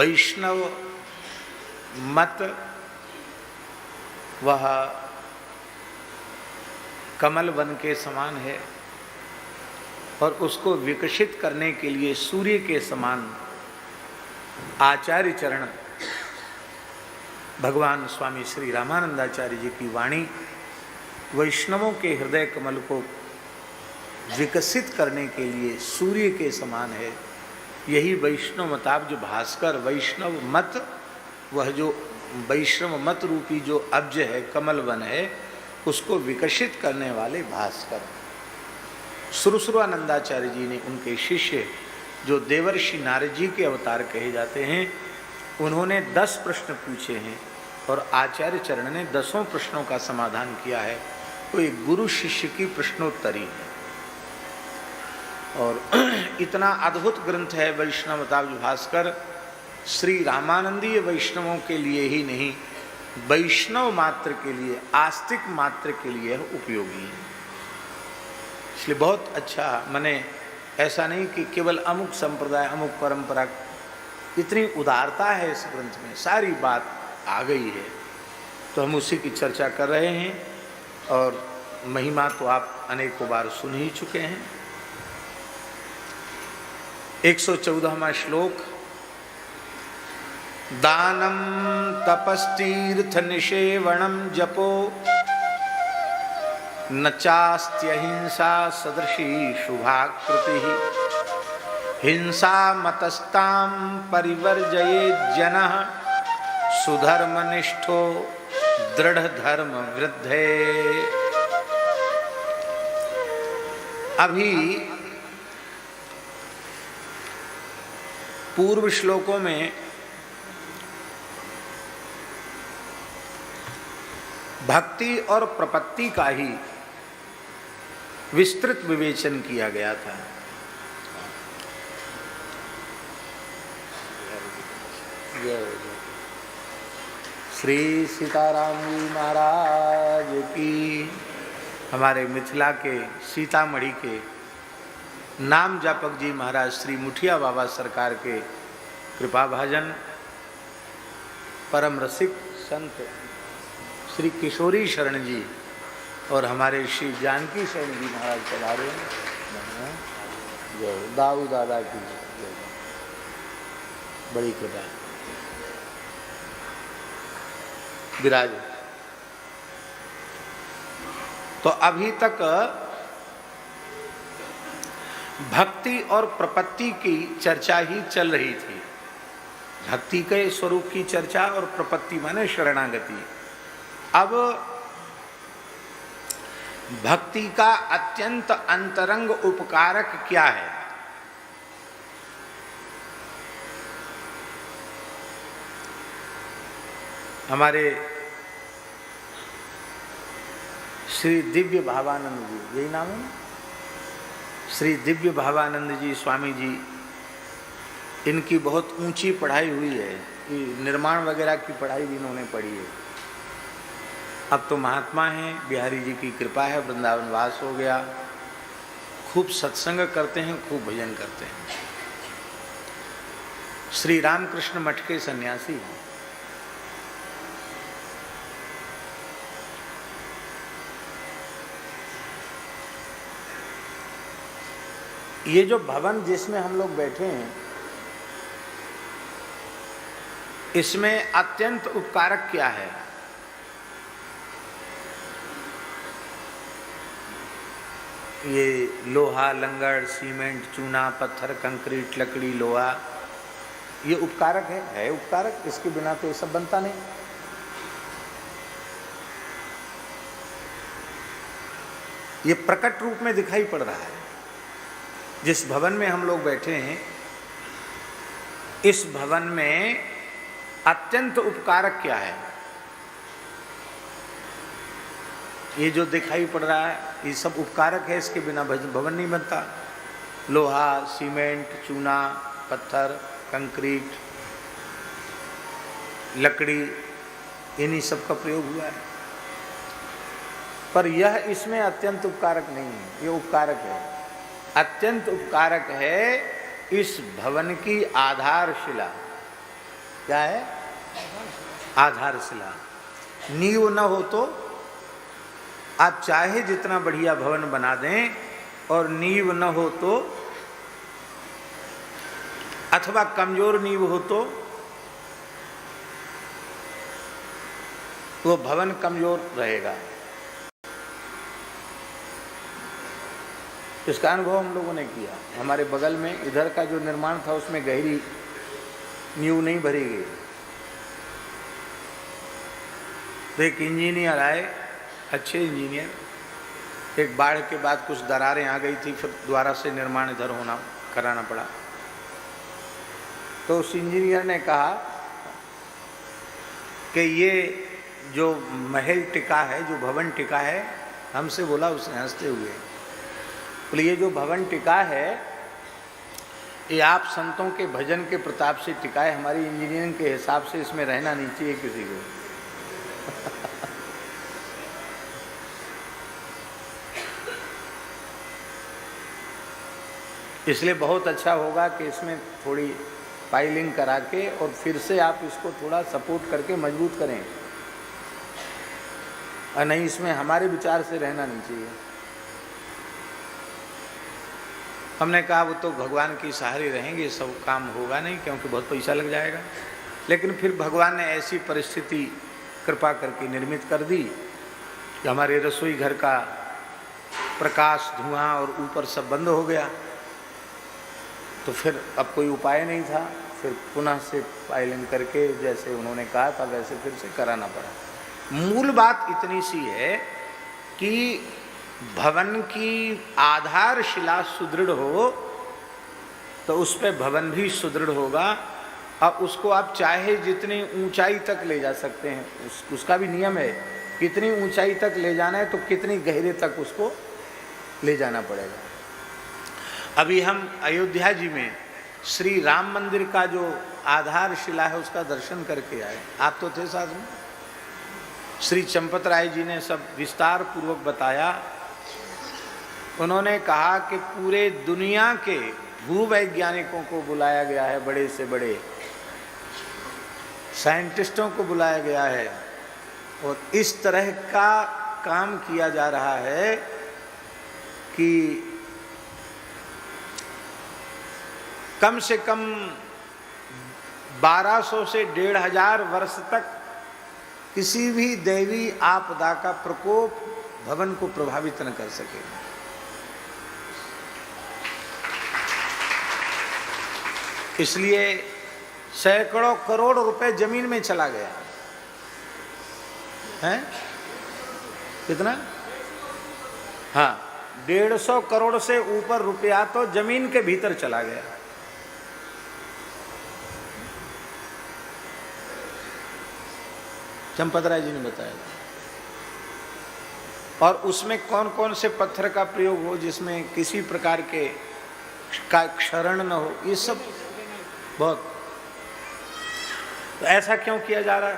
वैष्णव मत वह कमल वन के समान है और उसको विकसित करने के लिए सूर्य के समान आचार्य चरण भगवान स्वामी श्री रामानंदाचार्य जी की वाणी वैष्णवों के हृदय कमल को विकसित करने के लिए सूर्य के समान है। यही वैष्णव मताब्ज भास्कर, वैष्णव मत, वह जो वैष्णव मत रूपी जो अब्ज है, कमल वन है, उसको विकसित करने वाले भास्कर। सुरसुरानंदाचार्य जी ने उनके शिष्य जो देवर्षि नारद जी के अवतार कहे जाते हैं, उन्होंने 10 प्रश्न पूछे हैं और आचार्य चरण ने 10 प्रश्नों का समाधान किया है। तो एक गुरु शिष्य की प्रश्नोत्तरी है और इतना अद्भुत ग्रंथ है वैष्णवताब्ज भास्कर। श्री रामानंदीय वैष्णवों के लिए ही नहीं, वैष्णव मात्र के लिए, आस्तिक मात्र के लिए उपयोगी है। इसलिए बहुत अच्छा, माने ऐसा नहीं कि केवल अमुक संप्रदाय, अमुक परंपरा, इतनी उदारता है इस ग्रंथ में, सारी बात आ गई है। तो हम उसी की चर्चा कर रहे हैं और महिमा तो आप अनेकों बार सुन ही चुके हैं। 114वां श्लोक, दानम तपस्तीर्थ निषेवणम जपो न चास्त्यहिंसा सदृशी शुभाकृति हिंसा मतस्तां परिवर्जयेत् जनः सुधर्मनिष्ठो दृढ़ धर्म वृद्धे। अभी पूर्व श्लोकों में भक्ति और प्रपत्ति का ही विस्तृत विवेचन किया गया था। श्री सीताराम जी महाराज की। हमारे मिथिला के सीतामढ़ी के नाम जापक जी महाराज श्री मुठिया बाबा सरकार के कृपा भाजन परम रसिक संत श्री किशोरी शरण जी और हमारे श्री जानकी शरण जी महाराज पधारे। जय दाऊ दादा की जय, बड़ी कृपा विराज। तो अभी तक भक्ति और प्रपत्ति की चर्चा ही चल रही थी। भक्ति के स्वरूप की चर्चा और प्रपत्ति माने शरणागति। अब भक्ति का अत्यंत अंतरंग उपकारक क्या है? हमारे श्री दिव्य भावानंद जी, यही नाम है, श्री दिव्य भावानंद जी स्वामी जी, इनकी बहुत ऊंची पढ़ाई हुई है, निर्माण वगैरह की पढ़ाई भी इन्होंने पढ़ी है। अब तो महात्मा हैं, बिहारी जी की कृपा है, वृंदावन वास हो गया, खूब सत्संग करते हैं, खूब भजन करते हैं। श्री रामकृष्ण मठ के सन्यासी हैं। ये जो भवन जिसमें हम लोग बैठे हैं, इसमें अत्यंत उपकारक क्या है? ये लोहा, लंगड़, सीमेंट, चूना, पत्थर, कंक्रीट, लकड़ी, लोहा, ये उपकारक है उपकारक। इसके बिना तो ये सब बनता नहीं। ये प्रकट रूप में दिखाई पड़ रहा है। जिस भवन में हम लोग बैठे हैं, इस भवन में अत्यंत उपकारक क्या है? ये जो दिखाई पड़ रहा है, ये सब उपकारक है, इसके बिना भवन नहीं बनता। लोहा, सीमेंट, चूना, पत्थर, कंक्रीट, लकड़ी, इन्हीं सब का प्रयोग हुआ है। पर यह इसमें अत्यंत उपकारक नहीं है, ये उपकारक है। अत्यंत उपकारक है इस भवन की आधारशिला, क्या है? आधारशिला। नींव न हो तो आप चाहे जितना बढ़िया भवन बना दें, और नींव न हो तो, अथवा कमजोर नींव हो तो वो भवन कमजोर रहेगा। इसका अनुभव हम लोगों ने किया। हमारे बगल में इधर का जो निर्माण था उसमें गहरी नींव नहीं भरी गई। तो एक इंजीनियर आए, अच्छे इंजीनियर, एक बाढ़ के बाद कुछ दरारें आ गई थी, फिर दोबारा से निर्माण इधर कराना पड़ा। तो उस इंजीनियर ने कहा कि ये जो महल टिका है, जो भवन टिका है, हमसे बोला उसने हंसते हुए, बोले ये जो भवन टिका है ये आप संतों के भजन के प्रताप से टिका है, हमारी इंजीनियरिंग के हिसाब से इसमें रहना नहीं चाहिए किसी को। इसलिए बहुत अच्छा होगा कि इसमें थोड़ी पाइलिंग करा के और फिर से आप इसको थोड़ा सपोर्ट करके मजबूत करें, और नहीं इसमें हमारे विचार से रहना नहीं चाहिए। हमने कहा वो तो भगवान की सहारे रहेंगे, सब काम होगा नहीं क्योंकि बहुत पैसा लग जाएगा। लेकिन फिर भगवान ने ऐसी परिस्थिति कृपा करके निर्मित कर दी कि हमारे रसोई घर का प्रकाश, धुआं और ऊपर सब बंद हो गया। तो फिर अब कोई उपाय नहीं था, फिर पुनः से पाइलिंग करके जैसे उन्होंने कहा था वैसे फिर से कराना पड़ा। मूल बात इतनी सी है कि भवन की आधारशिला सुदृढ़ हो तो उस पे भवन भी सुदृढ़ होगा, और उसको आप चाहे जितनी ऊंचाई तक ले जा सकते हैं। उसका भी नियम है, कितनी ऊंचाई तक ले जाना है तो कितनी गहरे तक उसको ले जाना पड़ेगा। अभी हम अयोध्या जी में श्री राम मंदिर का जो आधारशिला है उसका दर्शन करके आए। आप तो थे साथ में। श्री चंपत राय जी ने सब विस्तार पूर्वक बताया। उन्होंने कहा कि पूरे दुनिया के भूवैज्ञानिकों को बुलाया गया है, बड़े से बड़े साइंटिस्टों को बुलाया गया है, और इस तरह का काम किया जा रहा है कि कम से कम 1200 से 1500 वर्ष तक किसी भी दैवी आपदा का प्रकोप भवन को प्रभावित न कर सके। इसलिए सैकड़ों करोड़ रुपए जमीन में चला गया है। कितना? हाँ, 150 करोड़ से ऊपर रुपया तो जमीन के भीतर चला गया। चंपत राय जी ने बताया। और उसमें कौन कौन से पत्थर का प्रयोग हो जिसमें किसी प्रकार के का क्षरण न हो, ये सब बहुत। तो ऐसा क्यों किया जा रहा है?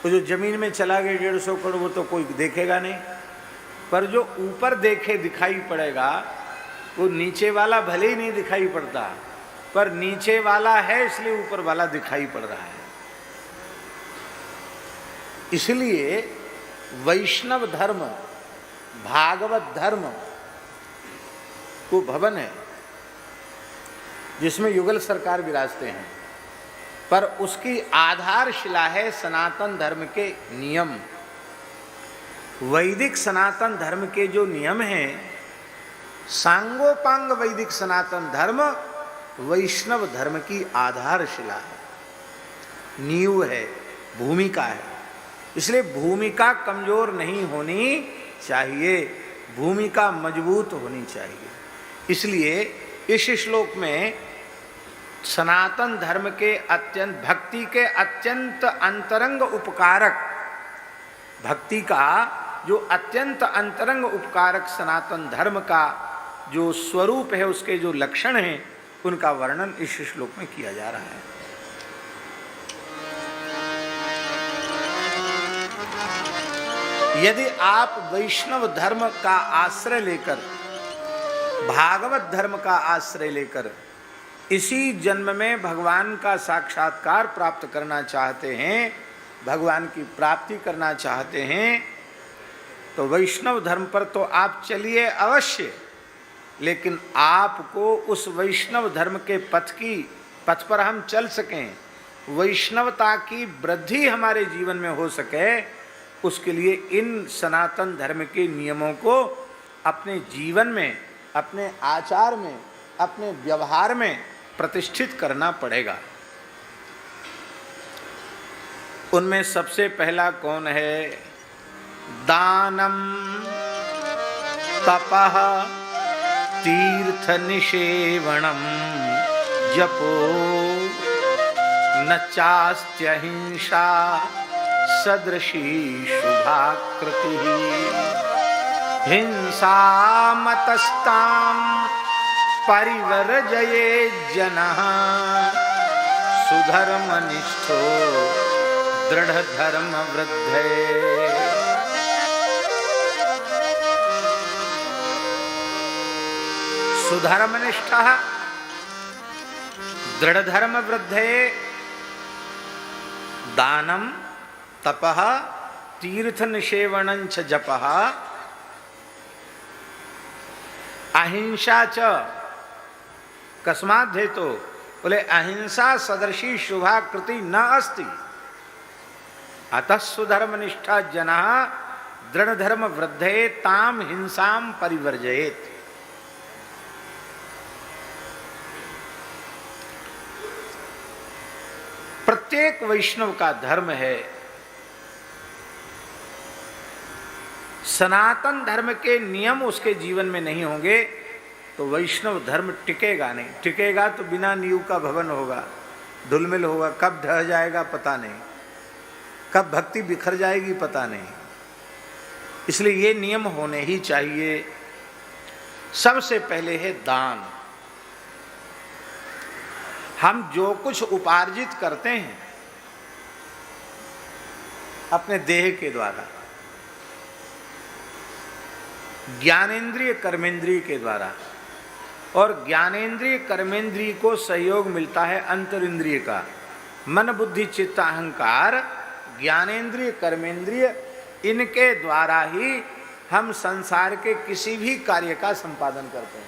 तो जो जमीन में चला गया 150 करोड़ वो तो कोई देखेगा नहीं, पर जो ऊपर देखे दिखाई पड़ेगा वो नीचे वाला भले ही नहीं दिखाई पड़ता, पर नीचे वाला है इसलिए ऊपर वाला दिखाई पड़ रहा है। इसलिए वैष्णव धर्म, भागवत धर्म को भवन है जिसमें युगल सरकार विराजते हैं, पर उसकी आधारशिला है सनातन धर्म के नियम। वैदिक सनातन धर्म के जो नियम हैं, सांगोपांग वैदिक सनातन धर्म वैष्णव धर्म की आधारशिला है, नींव है, भूमिका है। इसलिए भूमिका कमजोर नहीं होनी चाहिए, भूमिका मजबूत होनी चाहिए। इसलिए इस श्लोक में सनातन धर्म के अत्यंत भक्ति के अत्यंत अंतरंग उपकारक, भक्ति का जो अत्यंत अंतरंग उपकारक सनातन धर्म का जो स्वरूप है, उसके जो लक्षण हैं, उनका वर्णन इस श्लोक में किया जा रहा है। यदि आप वैष्णव धर्म का आश्रय लेकर, भागवत धर्म का आश्रय लेकर इसी जन्म में भगवान का साक्षात्कार प्राप्त करना चाहते हैं, भगवान की प्राप्ति करना चाहते हैं, तो वैष्णव धर्म पर तो आप चलिए अवश्य, लेकिन आपको उस वैष्णव धर्म के पथ पर हम चल सकें, वैष्णवता की वृद्धि हमारे जीवन में हो सके, उसके लिए इन सनातन धर्म के नियमों को अपने जीवन में, अपने आचार में, अपने व्यवहार में प्रतिष्ठित करना पड़ेगा। उनमें सबसे पहला कौन है? दानम तपः तीर्थ निषेवणम जपो न चास्त्यहिंसा सदृशी शुभाकृति हिंसा मतस्ताम परिवर्जये जनः सुधर्मनिष्ठो दृढ़ धर्म वृद्धे। सुधर्मनिष्ठः दृढ़ धर्म वृद्धे दानम तपः तीर्थ निषेवणं च जपः अहिंसा च कस्मात् हेतु, बोले अहिंसा सदृशी शुभाकृति न अस्ति, अतः सुधर्मनिष्ठा जनः दृढ़ धर्म वृद्धे ताम हिंसाम परिवर्जयेत्। प्रत्येक वैष्णव का धर्म है, सनातन धर्म के नियम उसके जीवन में नहीं होंगे तो वैष्णव धर्म टिकेगा नहीं। टिकेगा तो बिना नींव का भवन होगा, धुलमिल होगा, कब ढह जाएगा पता नहीं, कब भक्ति बिखर जाएगी पता नहीं। इसलिए ये नियम होने ही चाहिए। सबसे पहले है दान। हम जो कुछ उपार्जित करते हैं अपने देह के द्वारा, ज्ञानेंद्रिय कर्मेंद्रिय के द्वारा, और ज्ञानेंद्रिय कर्मेंद्रिय को सहयोग मिलता है अंतर इंद्रिय का, मन बुद्धि चित्त अहंकार, ज्ञानेंद्रिय कर्मेंद्रिय, इनके द्वारा ही हम संसार के किसी भी कार्य का संपादन करते हैं,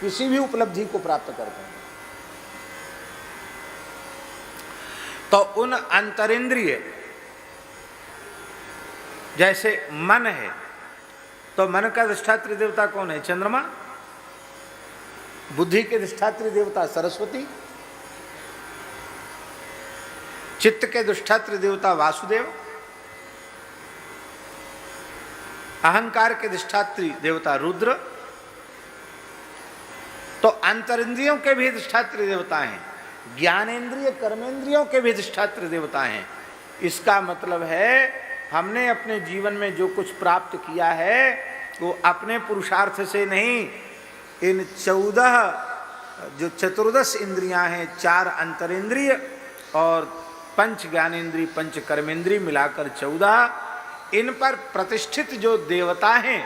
किसी भी उपलब्धि को प्राप्त करते हैं। तो उन अंतरिंद्रिय, जैसे मन है तो मन का अधिष्ठात्री देवता कौन है? चंद्रमा। बुद्धि के अधिष्ठात्री देवता सरस्वती, चित्त के अधिष्ठात्री देवता वासुदेव, अहंकार के अधिष्ठात्री देवता रुद्र। तो अंतरिंद्रियों के भी अधिष्ठात्री देवता हैं, ज्ञानेंद्रिय कर्मेंद्रियों के भी अधिष्ठात्री देवता हैं। इसका मतलब है हमने अपने जीवन में जो कुछ प्राप्त किया है वो अपने पुरुषार्थ से नहीं, इन 14 जो चतुर्दश इंद्रियां हैं, 4 अंतरेंद्रिय और 5 ज्ञानेंद्रिय 5 कर्मेंद्रिय मिलाकर 14, इन पर प्रतिष्ठित जो देवता हैं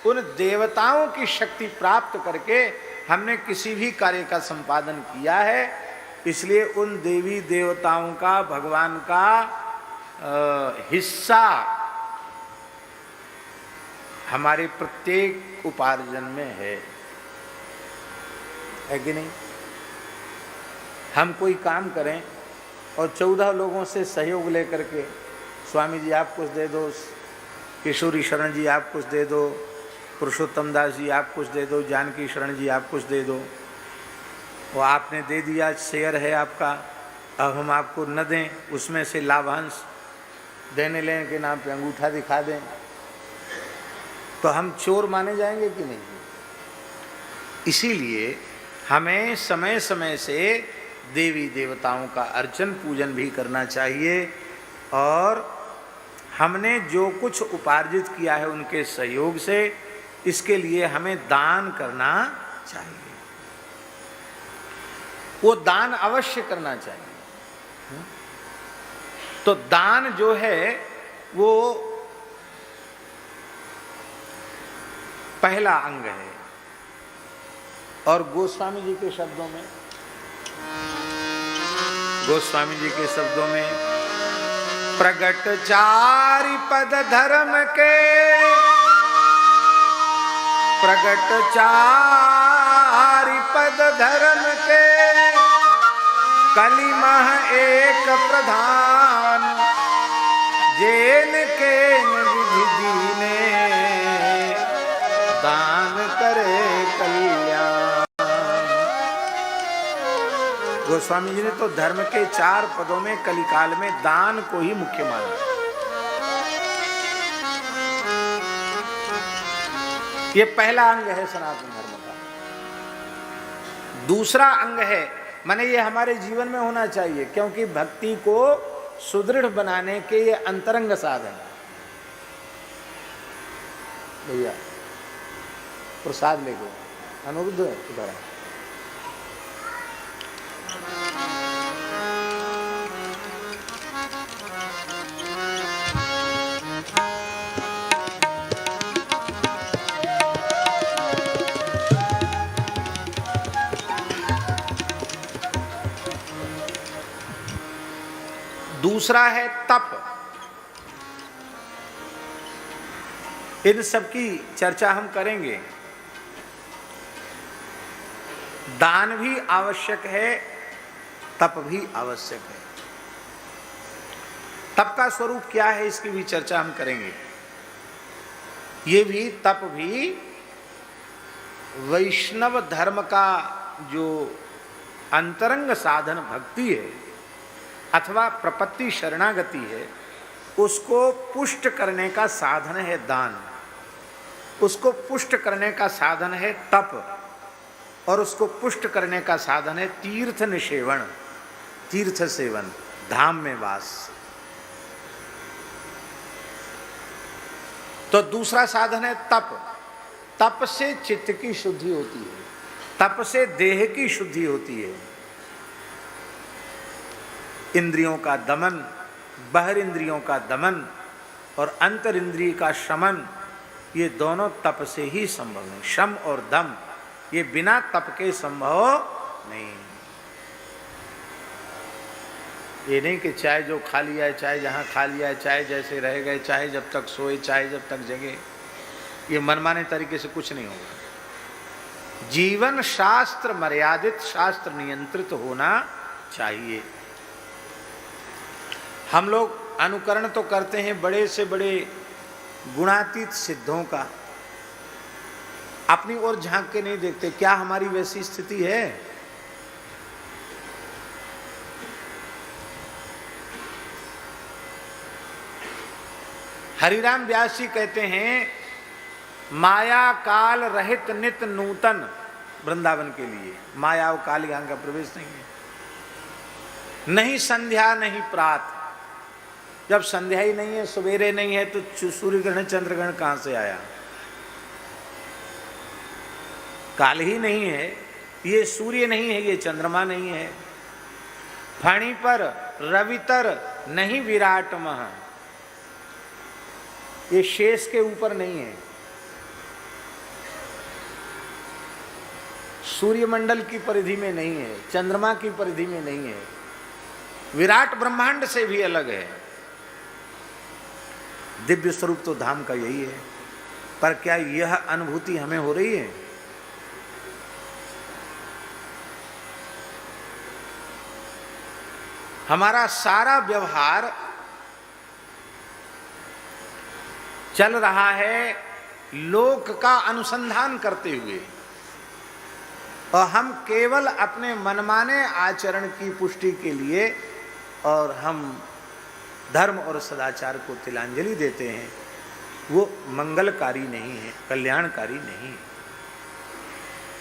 उन देवताओं की शक्ति प्राप्त करके हमने किसी भी कार्य का संपादन किया है। इसलिए उन देवी देवताओं का, भगवान का हिस्सा हमारे प्रत्येक उपार्जन में है कि नहीं? हम कोई काम करें और 14 लोगों से सहयोग लेकर के, स्वामी जी आप कुछ दे दो, किशोरी शरण जी आप कुछ दे दो, पुरुषोत्तम दास जी आप कुछ दे दो, जानकी शरण जी आप कुछ दे दो, वो आपने दे दिया, शेयर है आपका, अब हम आपको न दें, उसमें से लाभांश देने लेने के नाम पे अंगूठा दिखा दें, तो हम चोर माने जाएंगे कि नहीं? इसीलिए हमें समय समय से देवी देवताओं का अर्चन पूजन भी करना चाहिए, और हमने जो कुछ उपार्जित किया है उनके सहयोग से, इसके लिए हमें दान करना चाहिए। वो दान अवश्य करना चाहिए। तो दान जो है वो पहला अंग है। और गोस्वामी जी के शब्दों में गोस्वामी जी के शब्दों में, प्रगट चारि पद धर्म के, प्रगट चारि पद धर्म के, कलि मह एक प्रधान, जेन के विधि दीने, दान करे कल्याण। गोस्वामी जी ने तो धर्म के 4 पदों में कलिकाल में दान को ही मुख्य माना। ये पहला अंग है सनातन धर्म का। दूसरा अंग है, माने ये हमारे जीवन में होना चाहिए, क्योंकि भक्ति को सुदृढ़ बनाने के ये अंतरंग साधन। भैया प्रसाद लेके अनुरुद्ध इधर है। दूसरा है तप। इन सब की चर्चा हम करेंगे। दान भी आवश्यक है, तप भी आवश्यक है। तप का स्वरूप क्या है, इसकी भी चर्चा हम करेंगे। ये भी तप भी वैष्णव धर्म का जो अंतरंग साधन भक्ति है अथवा प्रपत्ति शरणागति है, उसको पुष्ट करने का साधन है दान, उसको पुष्ट करने का साधन है तप, और उसको पुष्ट करने का साधन है तीर्थ निषेवण, तीर्थ सेवन, धाम में वास। तो दूसरा साधन है तप। तप से चित्त की शुद्धि होती है, तप से देह की शुद्धि होती है। इंद्रियों का दमन, बाहर इंद्रियों का दमन और अंतर इंद्रिय का शमन, ये दोनों तप से ही संभव है। शम और दम ये बिना तप के संभव नहीं। ये नहीं कि चाय जो खा लिया है, चाय जहाँ खा लिया है, चाय जैसे रह गए, चाय जब तक सोए, चाय जब तक जगे, ये मनमाने तरीके से कुछ नहीं होगा। जीवन शास्त्र मर्यादित, शास्त्र नियंत्रित होना चाहिए। हम लोग अनुकरण तो करते हैं बड़े से बड़े गुणातीत सिद्धों का, अपनी ओर झांक के नहीं देखते। क्या हमारी वैसी स्थिति है? हरिराम व्यास जी कहते हैं, माया काल रहित नित नूतन वृंदावन के लिए। माया और काल यहाँ का प्रवेश नहीं है। नहीं संध्या नहीं प्रात। जब संध्या ही नहीं है, सवेरे नहीं है, तो सूर्य ग्रहण चंद्र ग्रहण कहां से आया? काल ही नहीं है, ये सूर्य नहीं है, ये चंद्रमा नहीं है। फणी पर रवितर नहीं विराट मह, ये शेष के ऊपर नहीं है। सूर्यमंडल की परिधि में नहीं है, चंद्रमा की परिधि में नहीं है, विराट ब्रह्मांड से भी अलग है। दिव्य स्वरूप तो धाम का यही है। पर क्या यह अनुभूति हमें हो रही है? हमारा सारा व्यवहार चल रहा है लोक का अनुसंधान करते हुए, और हम केवल अपने मनमाने आचरण की पुष्टि के लिए और हम धर्म और सदाचार को तिलांजलि देते हैं। वो मंगलकारी नहीं है, कल्याणकारी नहीं है।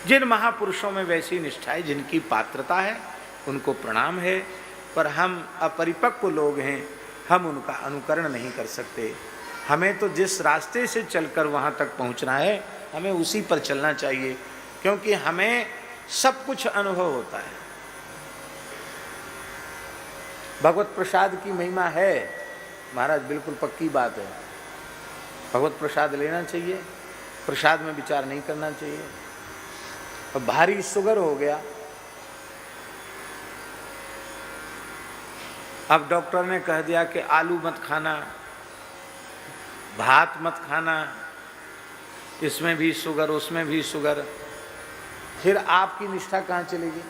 जिन महापुरुषों में वैसी निष्ठा है, जिनकी पात्रता है, उनको प्रणाम है। पर हम अपरिपक्व लोग हैं, हम उनका अनुकरण नहीं कर सकते। हमें तो जिस रास्ते से चलकर वहाँ तक पहुँचना है, हमें उसी पर चलना चाहिए, क्योंकि हमें सब कुछ अनुभव होता है। भगवत प्रसाद की महिमा है महाराज, बिल्कुल पक्की बात है। भगवत प्रसाद लेना चाहिए, प्रसाद में विचार नहीं करना चाहिए। और भारी शुगर हो गया अब डॉक्टर ने कह दिया कि आलू मत खाना, भात मत खाना, इसमें भी शुगर उसमें भी शुगर, फिर आपकी निष्ठा कहाँ चलेगी?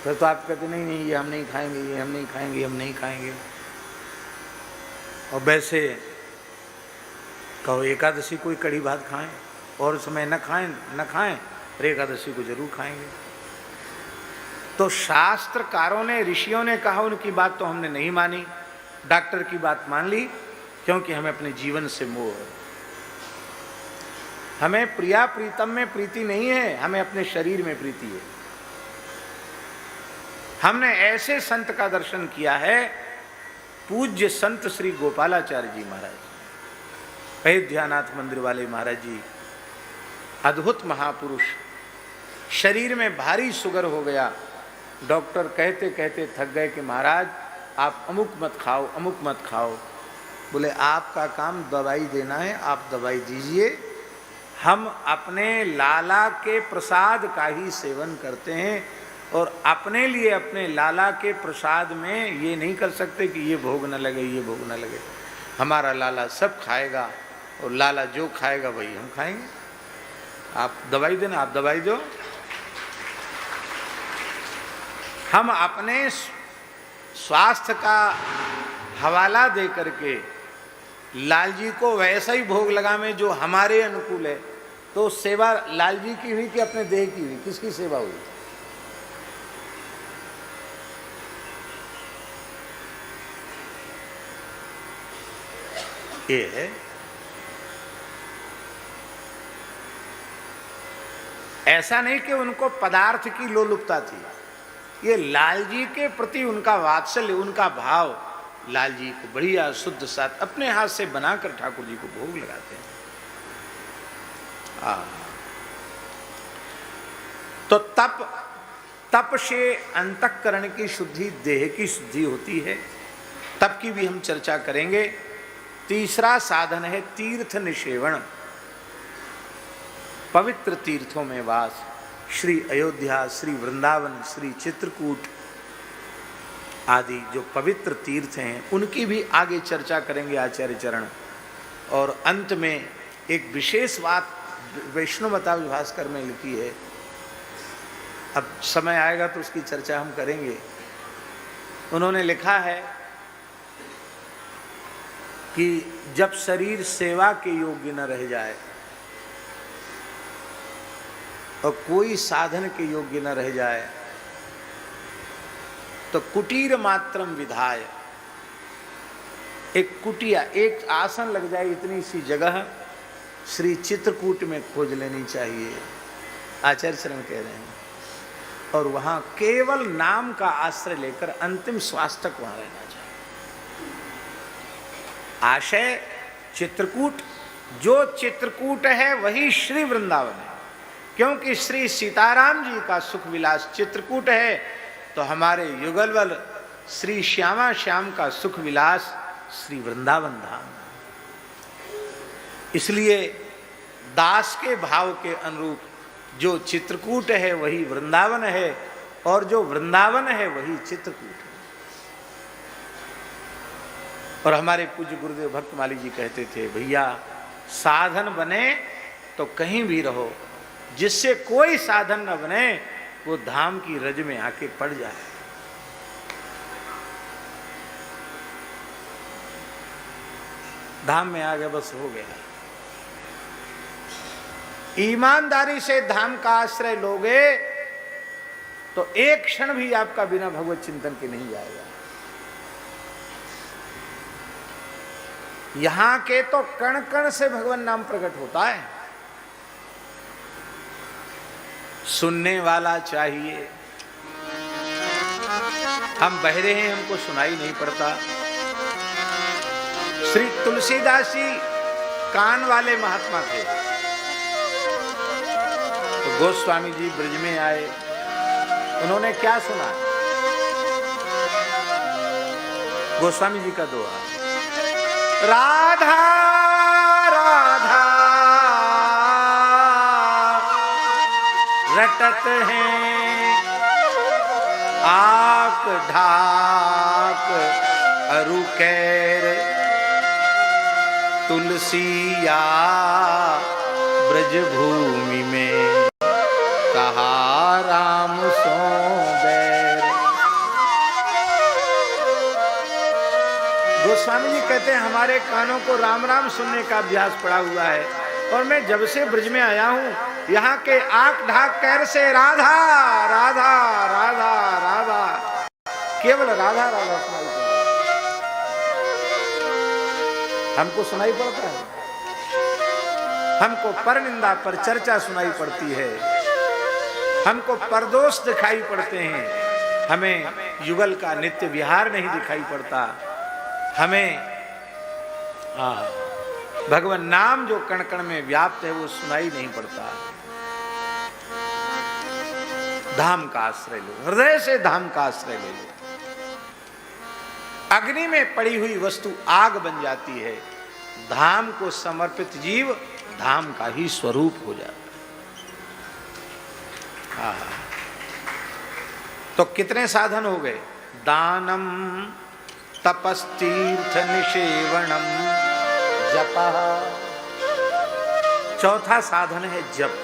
फिर तो आप कहते नहीं नहीं ये हम नहीं खाएंगे, ये हम नहीं खाएंगे, हम नहीं खाएंगे। और वैसे कहो एकादशी कोई कड़ी भात खाएं और समय न खाएं, और एकादशी को जरूर खाएंगे। तो शास्त्रकारों ने, ऋषियों ने कहा, उनकी बात तो हमने नहीं मानी, डॉक्टर की बात मान ली, क्योंकि हमें अपने जीवन से मोह है। हमें प्रिया प्रीतम में प्रीति नहीं है, हमें अपने शरीर में प्रीति है। हमने ऐसे संत का दर्शन किया है, पूज्य संत श्री गोपालाचार्य जी महाराज, अयोध्यानाथ मंदिर वाले महाराज जी, अद्भुत महापुरुष। शरीर में भारी शुगर हो गया, डॉक्टर कहते कहते थक गए कि महाराज आप अमुक मत खाओ, अमुक मत खाओ। बोले आपका काम दवाई देना है, आप दवाई दीजिए, हम अपने लाला के प्रसाद का ही सेवन करते हैं, और अपने लिए अपने लाला के प्रसाद में ये नहीं कर सकते कि ये भोग न लगे, ये भोग न लगे। हमारा लाला सब खाएगा, और लाला जो खाएगा वही हम खाएंगे। आप दवाई देना, आप दवाई दो। हम अपने स्वास्थ्य का हवाला दे करके लाल जी को वैसा ही भोग लगावे जो हमारे अनुकूल है, तो सेवा लाल जी की हुई कि अपने देह की हुई? किसकी सेवा हुई? ये है। ऐसा नहीं कि उनको पदार्थ की लोलुपता थी, ये लाल जी के प्रति उनका वात्सल्य, उनका भाव। लाल जी को बढ़िया शुद्ध साथ अपने हाथ से बनाकर ठाकुर जी को भोग लगाते हैं। तो तप से अंतःकरण की शुद्धि, देह की शुद्धि होती है। तप की भी हम चर्चा करेंगे। तीसरा साधन है तीर्थ निषेवण, पवित्र तीर्थों में वास। श्री अयोध्या, श्री वृंदावन, श्री चित्रकूट आदि जो पवित्र तीर्थ हैं, उनकी भी आगे चर्चा करेंगे आचार्य चरण। और अंत में एक विशेष बात वैष्णवमतावली भास्कर में लिखी है, अब समय आएगा तो उसकी चर्चा हम करेंगे। उन्होंने लिखा है कि जब शरीर सेवा के योग्य न रह जाए और कोई साधन के योग्य न रह जाए, तो कुटीर मात्रम विधाय, एक कुटिया, एक आसन लग जाए इतनी सी जगह श्री चित्रकूट में खोज लेनी चाहिए, आचार्य शरण कह रहे हैं। और वहां केवल नाम का आश्रय लेकर अंतिम श्वास तक वहां रहना चाहिए। आशय चित्रकूट, जो चित्रकूट है वही श्री वृंदावन है, क्योंकि श्री सीताराम जी का सुख विलास चित्रकूट है, तो हमारे युगलवल श्री श्यामा श्याम का सुख विलास श्री वृंदावन धाम। इसलिए दास के भाव के अनुरूप जो चित्रकूट है वही वृंदावन है, और जो वृंदावन है वही चित्रकूट है। और हमारे पूज्य गुरुदेव भक्तमाली जी कहते थे, भैया साधन बने तो कहीं भी रहो, जिससे कोई साधन न बने वो धाम की रज में आके पड़ जाए। धाम में आ गया, बस हो गया। ईमानदारी से धाम का आश्रय लोगे तो एक क्षण भी आपका बिना भगवत चिंतन के नहीं जाएगा। यहां के तो कण कण से भगवान नाम प्रकट होता है। सुनने वाला चाहिए। हम बहरे हैं, हमको सुनाई नहीं पड़ता। श्री तुलसीदास जी कान वाले महात्मा थे, तो गोस्वामी जी ब्रज में आए, उन्होंने क्या सुना? गोस्वामी जी का दोहा, राधा राधा रटत हैं आप आक ढाक अरु कैर तुलसिया ब्रज भूमि में कहा राम सो बैर। गोस्वामी जी कहते हैं हमारे कानों को राम राम सुनने का अभ्यास पड़ा हुआ है, और मैं जब से ब्रज में आया हूं यहाँ के आंख ढाक कैर से राधा राधा राधा राधा, केवल राधा राधा सुनाई पड़ता है। हमको सुनाई पड़ता है, हमको पर निंदा पर चर्चा सुनाई पड़ती है, हमको परदोष दिखाई पड़ते हैं, हमें युगल का नित्य विहार नहीं दिखाई पड़ता, हमें भगवान नाम जो कण कण में व्याप्त है वो सुनाई नहीं पड़ता। धाम का आश्रय लो, हृदय से धाम का आश्रय ले लो। अग्नि में पड़ी हुई वस्तु आग बन जाती है, धाम को समर्पित जीव धाम का ही स्वरूप हो जाता है। तो कितने साधन हो गए? दानम तपस्तीर्थ निषेवणम जपः। चौथा साधन है जप।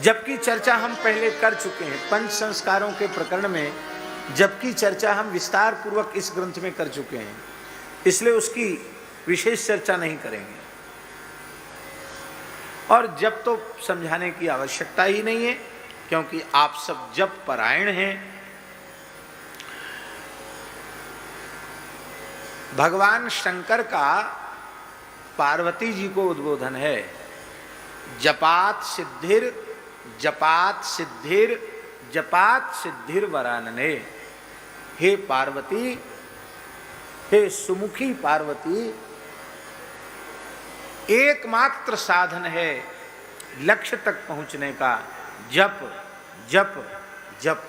जप की चर्चा हम पहले कर चुके हैं, पंच संस्कारों के प्रकरण में जप की चर्चा हम विस्तार पूर्वक इस ग्रंथ में कर चुके हैं, इसलिए उसकी विशेष चर्चा नहीं करेंगे। और जप तो समझाने की आवश्यकता ही नहीं है, क्योंकि आप सब जप परायण हैं। भगवान शंकर का पार्वती जी को उद्बोधन है, जपात सिद्धिर जपात सिद्धिर जपात सिद्धिर वरानने। हे पार्वती, हे सुमुखी पार्वती, एकमात्र साधन है लक्ष्य तक पहुंचने का जप जप जप।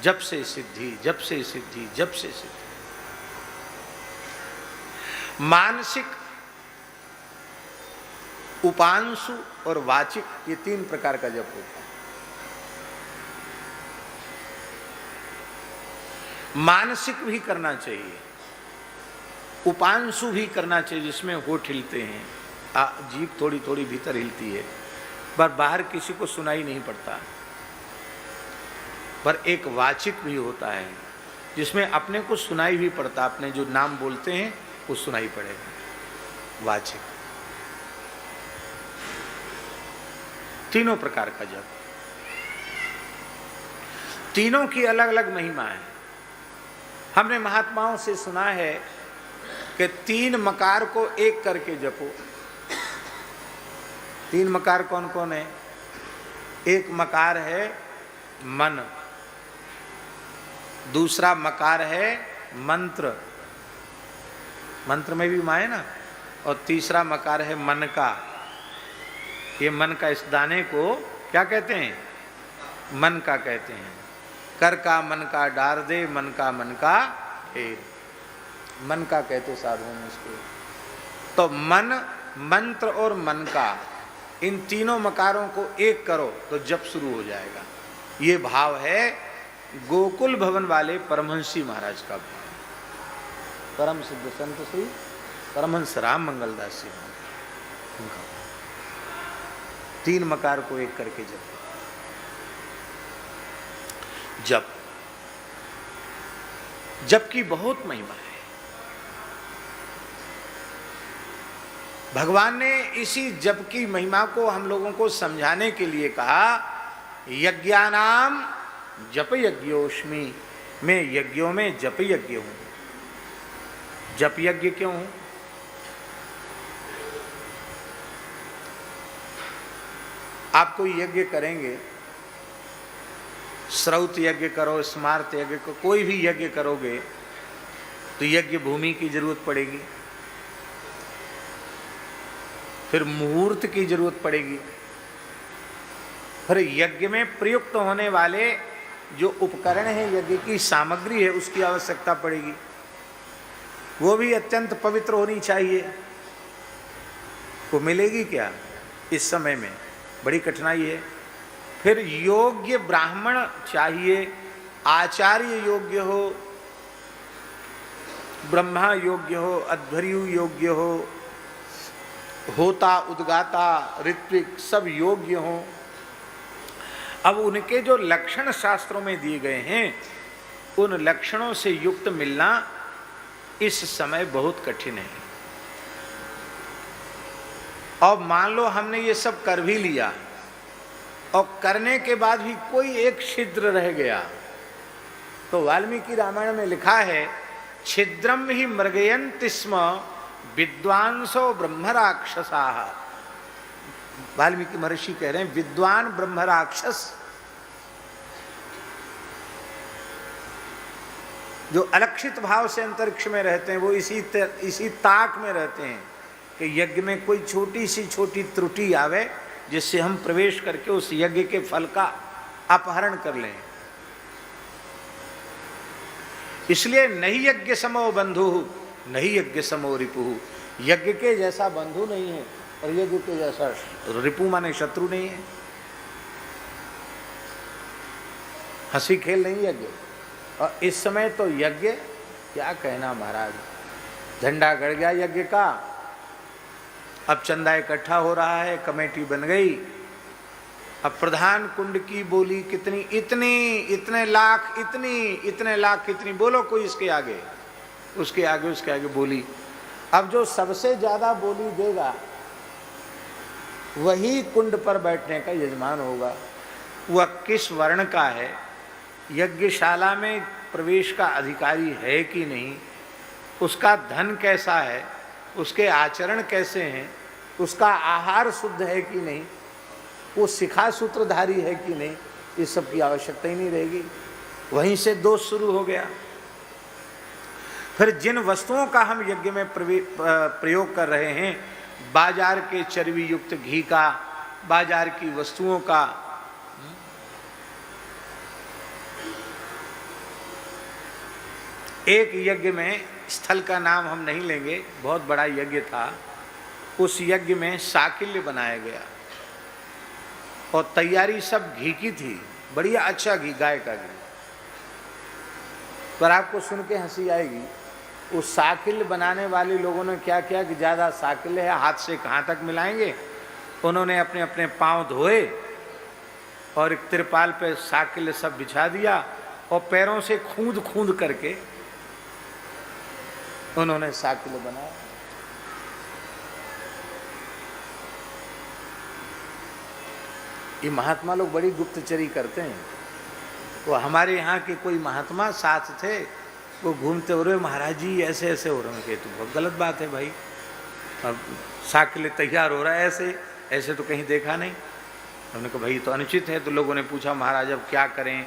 जप से सिद्धि, जप से सिद्धि, जप से सिद्धि। मानसिक, उपांशु और वाचिक, ये तीन प्रकार का जप होता है। मानसिक भी करना चाहिए, उपांशु भी करना चाहिए, जिसमें होठ हिलते हैं, जीभ थोड़ी थोड़ी भीतर हिलती है, पर बाहर किसी को सुनाई नहीं पड़ता। पर एक वाचिक भी होता है, जिसमें अपने को सुनाई भी पड़ता, अपने जो नाम बोलते हैं वो सुनाई पड़ेगा, वाचिक। तीनों प्रकार का जप, तीनों की अलग अलग महिमा है। हमने महात्माओं से सुना है कि 3 मकार को एक करके जपो। 3 मकार कौन कौन है? एक मकार है मन, दूसरा मकार है मंत्र, मंत्र में भी माँ है ना, और तीसरा मकार है मन का। ये मन का, इस दाने को क्या कहते हैं? मन का कहते हैं। कर का मन का डार दे, मन का फेर, मन का कहते साधुओं में इसको। तो मन, मंत्र और मन का, इन तीनों मकारों को एक करो तो जप शुरू हो जाएगा। ये भाव है गोकुल भवन वाले परमहंसी महाराज का भाव, परम सिद्ध संत श्री परमहंस राम मंगलदास जी उनका। 3 मकार को एक करके जप। जप, जप की बहुत महिमा है। भगवान ने इसी जप की महिमा को हम लोगों को समझाने के लिए कहा, यज्ञानाम जप यज्ञोष्मि, मैं यज्ञों में जप यज्ञ हूं। जप यज्ञ क्यों हूं? आप कोई यज्ञ करेंगे, श्रौत यज्ञ करो, स्मार्त यज्ञ को, कोई भी यज्ञ करोगे तो यज्ञ भूमि की जरूरत पड़ेगी, फिर मुहूर्त की जरूरत पड़ेगी, फिर यज्ञ में प्रयुक्त होने वाले जो उपकरण है, यज्ञ की सामग्री है, उसकी आवश्यकता पड़ेगी। वो भी अत्यंत पवित्र होनी चाहिए। वो मिलेगी क्या इस समय में? बड़ी कठिनाई है। फिर योग्य ब्राह्मण चाहिए, आचार्य योग्य हो, ब्रह्मा योग्य हो, अध्वर्यु योग्य हो, होता उद्गाता ऋत्विक सब योग्य हो। अब उनके जो लक्षण शास्त्रों में दिए गए हैं, उन लक्षणों से युक्त मिलना इस समय बहुत कठिन है। और मान लो हमने ये सब कर भी लिया और करने के बाद भी कोई एक छिद्र रह गया, तो वाल्मीकि रामायण में लिखा है, छिद्रम ही मृगयन्ति स्म विद्वांसो ब्रह्म राक्षसाः। वाल्मीकि महर्षि कह रहे हैं विद्वान ब्रह्म राक्षस जो अलक्षित भाव से अंतरिक्ष में रहते हैं, वो इसी ताक में रहते हैं कि यज्ञ में कोई छोटी सी छोटी त्रुटि आवे जिससे हम प्रवेश करके उस यज्ञ के फल का अपहरण कर लें। इसलिए नहीं यज्ञ समो बंधु नहीं यज्ञ समो रिपु। यज्ञ के जैसा बंधु नहीं है और यज्ञ के जैसा रिपु माने शत्रु नहीं है। हंसी खेल नहीं यज्ञ। और इस समय तो यज्ञ क्या कहना महाराज, झंडा गड़ गया यज्ञ का। अब चंदा इकट्ठा हो रहा है, कमेटी बन गई। अब प्रधान कुंड की बोली कितनी, इतने लाख कितनी, बोलो कोई इसके आगे उसके आगे बोली। अब जो सबसे ज्यादा बोली देगा वही कुंड पर बैठने का यजमान होगा। वह किस वर्ण का है, यज्ञशाला में प्रवेश का अधिकारी है कि नहीं, उसका धन कैसा है, उसके आचरण कैसे हैं, उसका आहार शुद्ध है कि नहीं, वो शिखा सूत्रधारी है कि नहीं, इस सब की आवश्यकता ही नहीं रहेगी। वहीं से दोष शुरू हो गया। फिर जिन वस्तुओं का हम यज्ञ में प्रयोग कर रहे हैं, बाजार के चर्बी युक्त घी का, बाजार की वस्तुओं का, एक यज्ञ में, स्थल का नाम हम नहीं लेंगे, बहुत बड़ा यज्ञ था, उस यज्ञ में साकिल्य बनाया गया और तैयारी सब घी की थी, बढ़िया अच्छा घी, गाय का घी। पर आपको सुन के हंसी आएगी, उस साकिल्य बनाने वाले लोगों ने क्या किया कि ज़्यादा साकिल्य है, हाथ से कहाँ तक मिलाएंगे। उन्होंने अपने अपने पांव धोए और एक तिरपाल पे साकिल्य सब बिछा दिया और पैरों से खूंद करके उन्होंने साकिल्य बनाया। ये महात्मा लोग बड़ी गुप्तचरी करते हैं। वो हमारे यहाँ के कोई महात्मा साथ थे, वो घूमते हो रहे, महाराज जी ऐसे ऐसे हो रहे हैं। तो बहुत गलत बात है भाई, अब साकिल्य तैयार हो रहा है ऐसे तो कहीं देखा नहीं। हमने कहा भाई तो अनुचित है। तो लोगों ने पूछा महाराज अब क्या करें,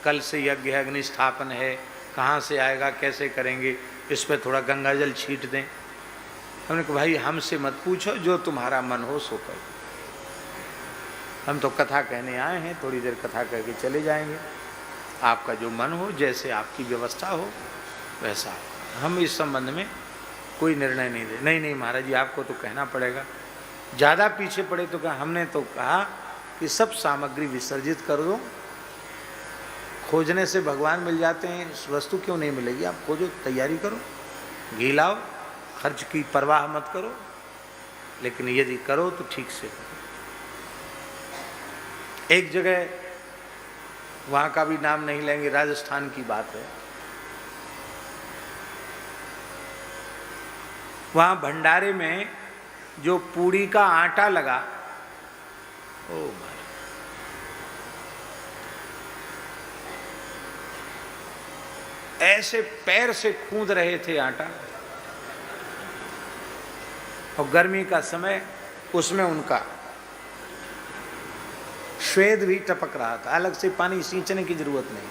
कल से यज्ञ है, अग्नि स्थापन है, कहाँ से आएगा, कैसे करेंगे, इस पर थोड़ा गंगा जल छीट दें। हमने कहा भाई हमसे मत पूछो, जो तुम्हारा मन हो सो करो। हम तो कथा कहने आए हैं, थोड़ी देर कथा करके चले जाएंगे। आपका जो मन हो, जैसे आपकी व्यवस्था हो वैसा। हम इस संबंध में कोई निर्णय नहीं दे। नहीं महाराज जी आपको तो कहना पड़ेगा। ज़्यादा पीछे पड़े तो कहा, हमने तो कहा कि सब सामग्री विसर्जित कर दो, खोजने से भगवान मिल जाते हैं, वस्तु क्यों नहीं मिलेगी, आप खोजो, तैयारी करो, घी लाओ, खर्च की परवाह मत करो, लेकिन यदि करो तो ठीक से करो। एक जगह, वहाँ का भी नाम नहीं लेंगे, राजस्थान की बात है, वहाँ भंडारे में जो पूड़ी का आटा लगा, ओ भाई, ऐसे पैर से खूंद रहे थे आटा, और गर्मी का समय, उसमें उनका श्वेद भी टपक रहा था। अलग से पानी सींचने की जरूरत नहीं।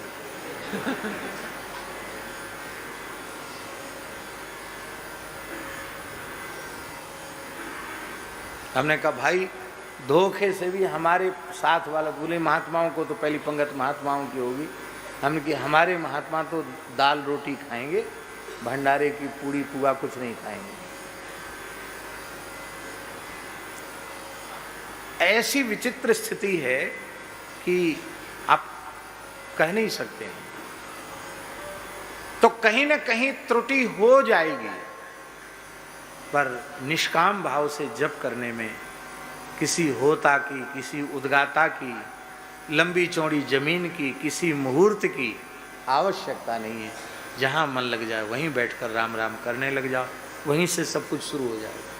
हमने कहा भाई धोखे से भी हमारे साथ वाला, बोले महात्माओं को तो पहली पंगत महात्माओं की होगी। हमने कि हमारे महात्मा तो दाल रोटी खाएंगे, भंडारे की पूड़ी पुआ कुछ नहीं खाएंगे। ऐसी विचित्र स्थिति है कि आप कह नहीं सकते हैं, तो कहीं न कहीं त्रुटि हो जाएगी। पर निष्काम भाव से जप करने में किसी होता की, किसी उद्गाता की, लंबी चौड़ी जमीन की, किसी मुहूर्त की आवश्यकता नहीं है। जहाँ मन लग जाए वहीं बैठकर राम राम करने लग जाओ, वहीं से सब कुछ शुरू हो जाएगा।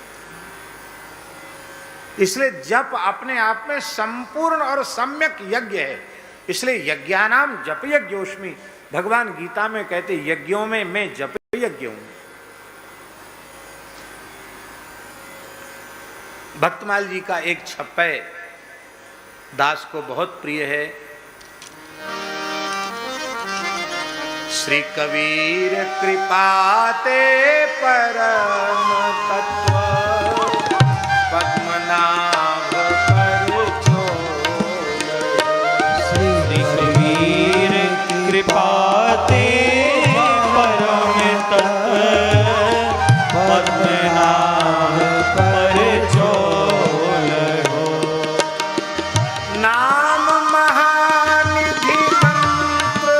इसलिए जप अपने आप में संपूर्ण और सम्यक यज्ञ है। इसलिए यज्ञानाम जप यज्ञोष्मि, भगवान गीता में कहते यज्ञों में मैं जप यज्ञ हूं। भक्तमाल जी का एक छप्पै दास को बहुत प्रिय है। श्री कबीर कृपाते परम तत्व पद्मनाभ पर छोड़। श्री कबीर कृपाते परम तत्व पद्मनाभ पर छोड़ हो। नाम महानिधि मंत्र,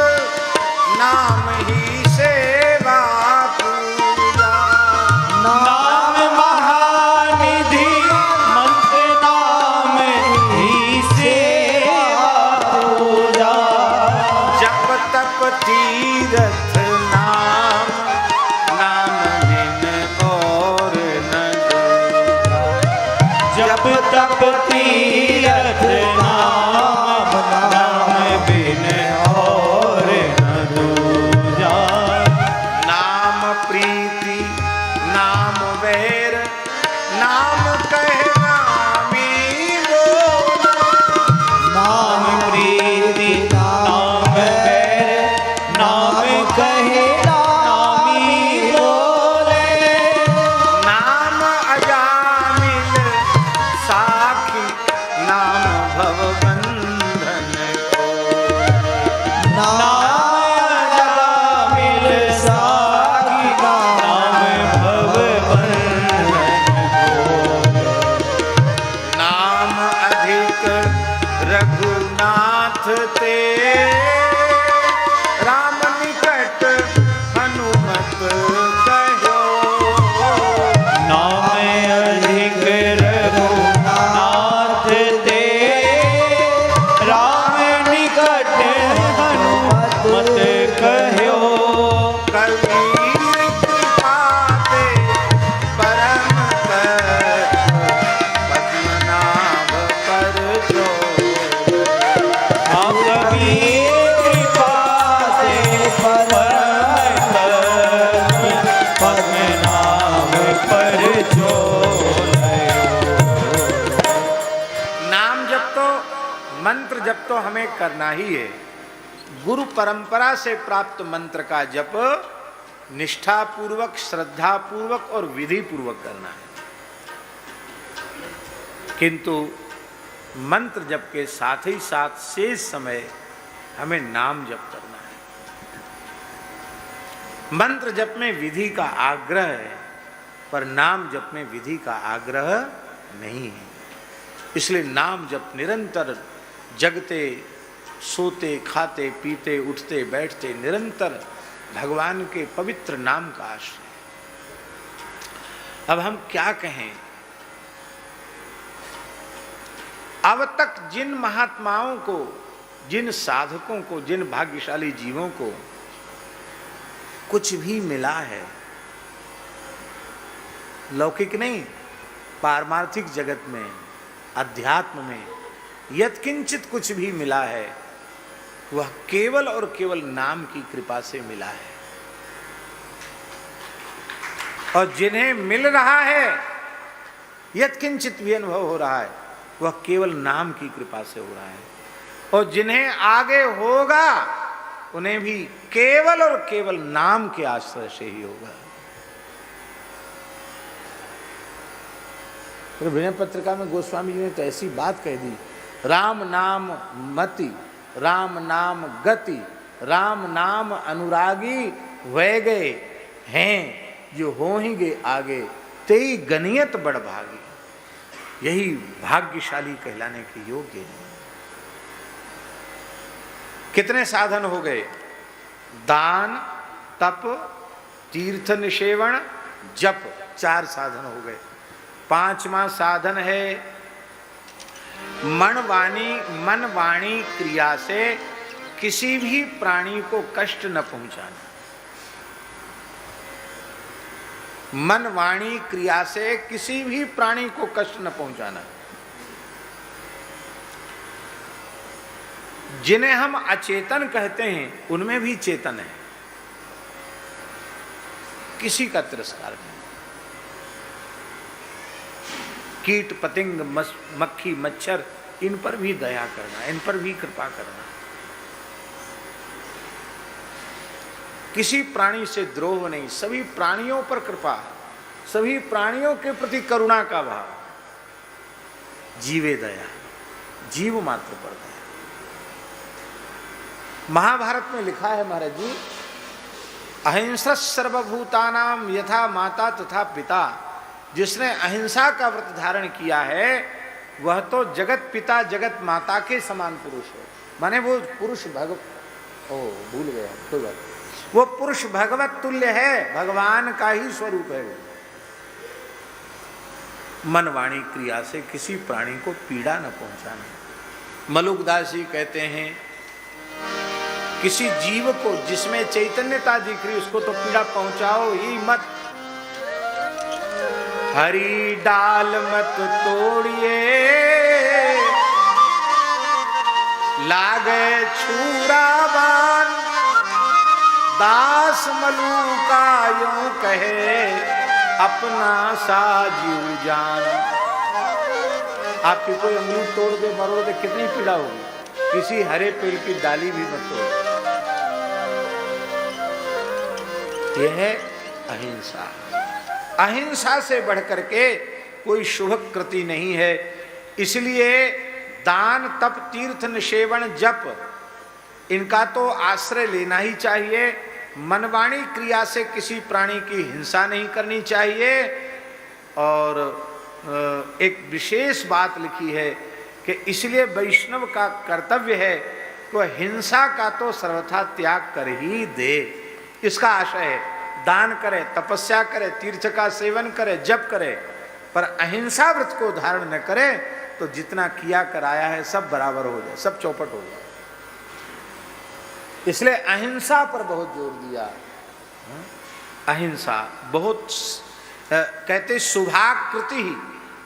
नाम ही सेवा पूजा। नाम महानिधि मंत्र, नाम ही सेवा पूजा। जप तप तीरथ नाम, नाम बिन और न दूजा। जप तप तीरथ नाम, नाम बिन और न दूजा। नाम प्रीति नाम वैर, नाम कहनामी बोला। नाम प्रीति नाम वैर, नाम कहे नामी बोले। नाम अजामिल साखी, नाम भवबंधन को। नाम अजामिल साखी, नाम भवबंधन को। नाम अधिक रघुनाथ ते, राम निकट हनुमत कहो। नाम अधिक रघुनाथ ते, राम निकट हनुमत कहो। कबीर कृपाते परम तत्व पद्मनाभ पर छोड़। हाँ कबीर कृपा से परम तत्व पद्मनाभ पर छोड़। नाम जप तो, मंत्र जप तो हमें करना ही है। गुरु परंपरा से प्राप्त मंत्र का जप निष्ठा पूर्वक, श्रद्धा पूर्वक और विधि पूर्वक करना है। किंतु मंत्र जप के साथ ही साथ शेष समय हमें नाम जप करना है। मंत्र जप में विधि का आग्रह है, पर नाम जप में विधि का आग्रह नहीं है। इसलिए नाम जप निरंतर जगते, सोते, खाते, पीते, उठते, बैठते निरंतर भगवान के पवित्र नाम का आश्रय। अब हम क्या कहें, अब तक जिन महात्माओं को, जिन साधकों को, जिन भाग्यशाली जीवों को कुछ भी मिला है, लौकिक नहीं, पारमार्थिक जगत में, अध्यात्म में यत्किंचित कुछ भी मिला है, वह केवल और केवल नाम की कृपा से मिला है। और जिन्हें मिल रहा है, यत्किंचित भी अनुभव हो रहा है, वह केवल नाम की कृपा से हो रहा है। और जिन्हें आगे होगा, उन्हें भी केवल और केवल नाम के आश्रय से ही होगा। तो विनय पत्रिका में गोस्वामी जी ने तो ऐसी बात कह दी, राम नाम मति, राम नाम गति, राम नाम अनुरागी वह गए हैं, जो हो ही गए आगे, तेई गनियत बड़ भागी। यही भाग्यशाली कहलाने के योग्य है। कितने साधन हो गए? दान, तप, तीर्थ निषेवण, जप, 4 साधन हो गए। 5वां साधन है मन वाणी क्रिया से किसी भी प्राणी को कष्ट न पहुंचाना। मन वाणी क्रिया से किसी भी प्राणी को कष्ट न पहुंचाना। जिन्हें हम अचेतन कहते हैं उनमें भी चेतन है, किसी का तिरस्कार नहीं। कीट पतंग मक्खी मच्छर, इन पर भी दया करना, इन पर भी कृपा करना। किसी प्राणी से द्रोह नहीं, सभी प्राणियों पर कृपा, सभी प्राणियों के प्रति करुणा का भाव। जीवे दया, जीव मात्र पर दया। महाभारत में लिखा है महाराज जी, अहिंसा सर्वभूतानाम यथा माता तथा पिता। जिसने अहिंसा का व्रत धारण किया है वह तो जगत पिता जगत माता के समान पुरुष है। माने वो पुरुष भूल गया कोई बात, वो पुरुष भगवत तुल्य है, भगवान का ही स्वरूप है वो। मन वाणी क्रिया से किसी प्राणी को पीड़ा न पहुंचाना। मलुकदास जी कहते हैं, किसी जीव को जिसमें चैतन्यता दिख रही उसको तो पीड़ा पहुंचाओ ही मत। हरी डाल मत तोड़िए, लागे छुराबान। दास मलू का यूं कहे, अपना सा जीव जान। आपकी कोई अंगुली तोड़ दे मरोड़ दे, कितनी पीड़ा होगी। किसी हरे पेड़ की डाली भी मत तोड़। यह है अहिंसा। अहिंसा से बढ़कर के कोई शुभ कृति नहीं है। इसलिए दान, तप, तीर्थ निषेवण, जप, इनका तो आश्रय लेना ही चाहिए। मनवाणी क्रिया से किसी प्राणी की हिंसा नहीं करनी चाहिए। और एक विशेष बात लिखी है कि इसलिए वैष्णव का कर्तव्य है कि वह हिंसा का तो सर्वथा त्याग कर ही दे। इसका आशय है, दान करे, तपस्या करे, तीर्थ का सेवन करे, जप करे, पर अहिंसा व्रत को धारण न करे तो जितना किया कराया है सब बराबर हो जाए, सब चौपट हो जाए। इसलिए अहिंसा पर बहुत जोर दिया। अहिंसा बहुत कहते शुभाकृति ही,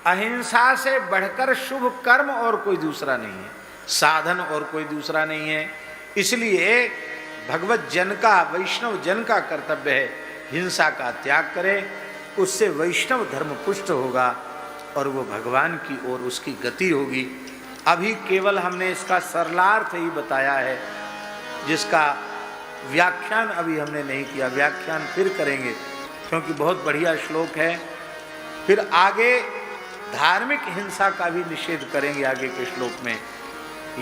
अहिंसा से बढ़कर शुभ कर्म और कोई दूसरा नहीं है, साधन और कोई दूसरा नहीं है। इसलिए भगवत जन का, वैष्णव जन का कर्तव्य है हिंसा का त्याग करे। उससे वैष्णव धर्म पुष्ट होगा और वो भगवान की ओर उसकी गति होगी। अभी केवल हमने इसका सरलार्थ ही बताया है, जिसका व्याख्यान अभी हमने नहीं किया। व्याख्यान फिर करेंगे क्योंकि बहुत बढ़िया श्लोक है। फिर आगे धार्मिक हिंसा का भी निषेध करेंगे, आगे के श्लोक में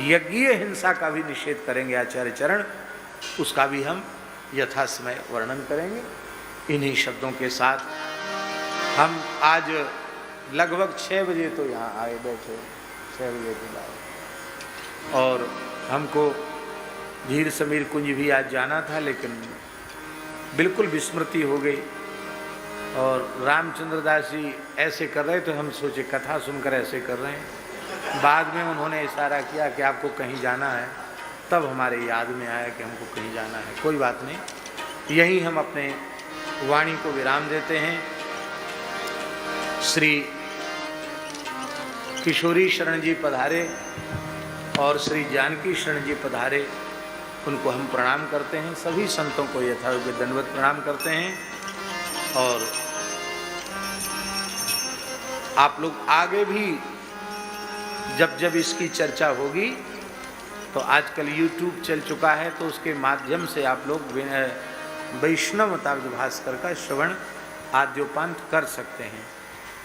यज्ञीय हिंसा का भी निषेध करेंगे आचार्य चरण, उसका भी हम यथासमय वर्णन करेंगे। इन्हीं शब्दों के साथ हम आज लगभग 6 बजे तो यहाँ आए, बैठे 6 बजे के बाद। और हमको धीर समीर कुंज भी आज जाना था, लेकिन बिल्कुल विस्मृति हो गई। और रामचंद्र दास जी ऐसे कर रहे तो हम सोचे कथा सुनकर ऐसे कर रहे हैं। बाद में उन्होंने इशारा किया कि आपको कहीं जाना है, तब हमारे याद में आया कि हमको कहीं जाना है। कोई बात नहीं, यहीं हम अपने वाणी को विराम देते हैं। श्री किशोरी शरण जी पधारे और श्री जानकी शरण जी पधारे, उनको हम प्रणाम करते हैं। सभी संतों को यथायोग्य दंडवत प्रणाम करते हैं। और आप लोग आगे भी जब जब इसकी चर्चा होगी, तो आजकल YouTube चल चुका है, तो उसके माध्यम से आप लोग वैष्णव ताब्द भास्कर का श्रवण आद्योपांत कर सकते हैं।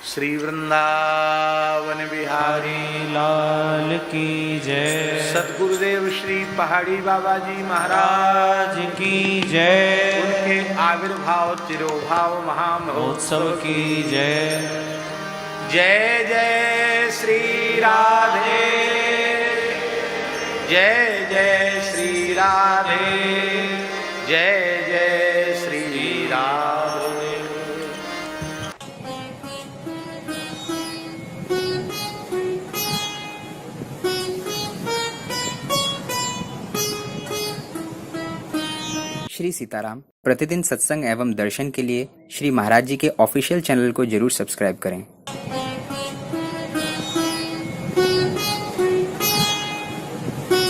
श्री वृंदावन बिहारी लाल की जय। सद्गुरुदेव श्री पहाड़ी बाबा जी महाराज की जय। उनके आविर्भाव तिरोभाव महामहोत्सव की जय। जय जय श्री राधे, जय जय श्री जय जय श्री राम। श्री सीताराम प्रतिदिन सत्संग एवं दर्शन के लिए श्री महाराज जी के ऑफिशियल चैनल को जरूर सब्सक्राइब करें।